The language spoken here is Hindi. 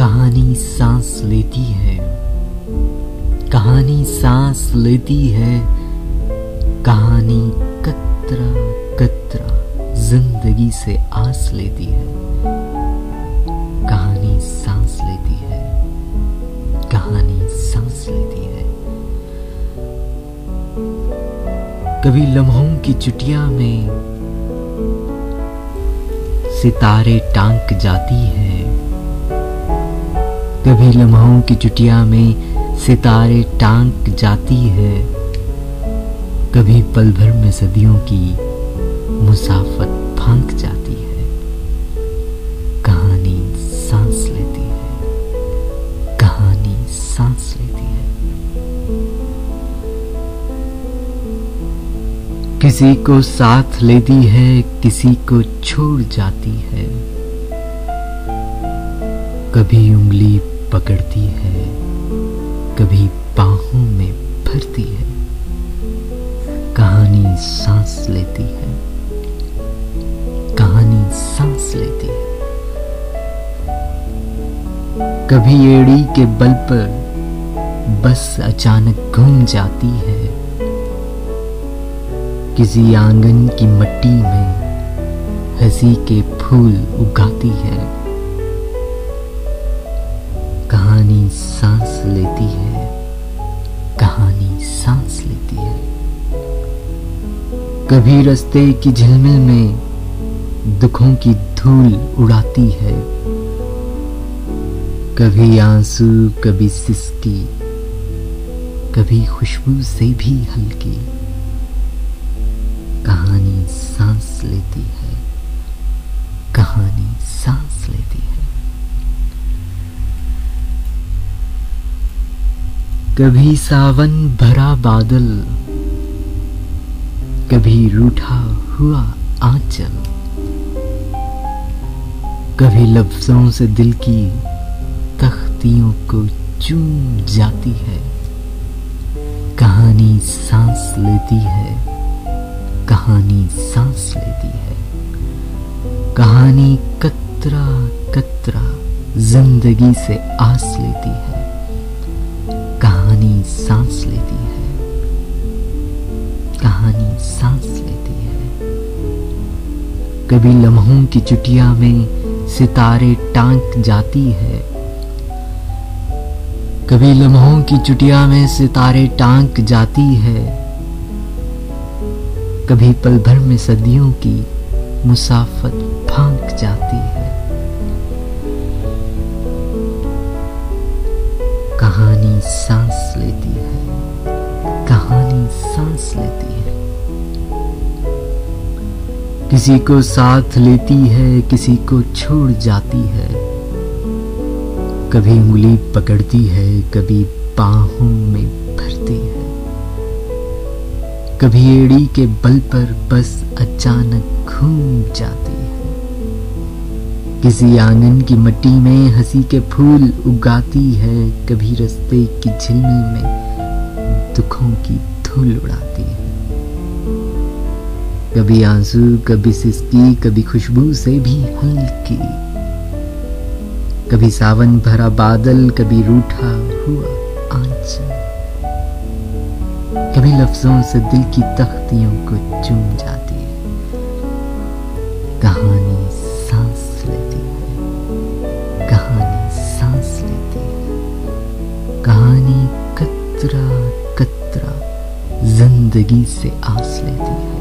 कहानी सांस लेती है, कहानी सांस लेती है, कहानी कतरा कतरा जिंदगी से आस लेती है। कहानी सांस लेती है, कहानी सांस लेती है। कभी लम्हों की चुटिया में सितारे टांक जाती है, कभी लम्हों की चुटिया में सितारे टांक जाती है, कभी पल भर में सदियों की मुसाफत फांक जाती है। कहानी सांस लेती है, कहानी सांस लेती है। किसी को साथ लेती है, किसी को छोड़ जाती है, कभी उंगली पकड़ती है, कभी बाहों में भरती है। कहानी सांस लेती है, कहानी सांस लेती है। कभी एड़ी के बल पर बस अचानक घूम जाती है, किसी आंगन की मिट्टी में हंसी के फूल उगाती है। कहानी सांस लेती है, कहानी सांस लेती है। कभी रास्ते की झिलमिल में दुखों की धूल उड़ाती है, कभी आंसू, कभी सिसकी, कभी खुशबू से भी हल्की। कहानी सांस लेती है, कहानी सांस लेती है। कभी सावन भरा बादल, कभी रूठा हुआ आंचल, कभी लफ्जों से दिल की तख्तियों को चूम जाती है। कहानी सांस लेती है, कहानी सांस लेती है। कहानी कतरा कतरा जिंदगी से आस लेती है। कहानी सांस लेती है, कहानी सांस लेती है। कभी लम्हों की चुटिया में सितारे टांक जाती है, कभी लम्हों की चुटिया में सितारे टांक जाती है, कभी पल भर में सदियों की मुसाफत फांक जाती है। कहानी सांस लेती है, कहानी सांस लेती है। किसी को साथ लेती है, किसी को छोड़ जाती है, कभी उंगली पकड़ती है, कभी बाहों में भरती है, कभी एड़ी के बल पर बस अचानक घूम जाती है, किसी आंगन की मिट्टी में हंसी के फूल उगाती है, कभी रास्ते की झिलमिल में दुखों की धूल उड़ाती है। कभी आंसू, कभी सिसकी, कभी खुशबू से भी हल्की, कभी सावन भरा बादल, कभी रूठा हुआ आंचल, कभी लफ्जों से दिल की तख्तियों को चूम जाती है। कहानी सांस लेती है, कहानी सांस लेती है। कहानी कतरा कतरा जिंदगी से आस लेती है।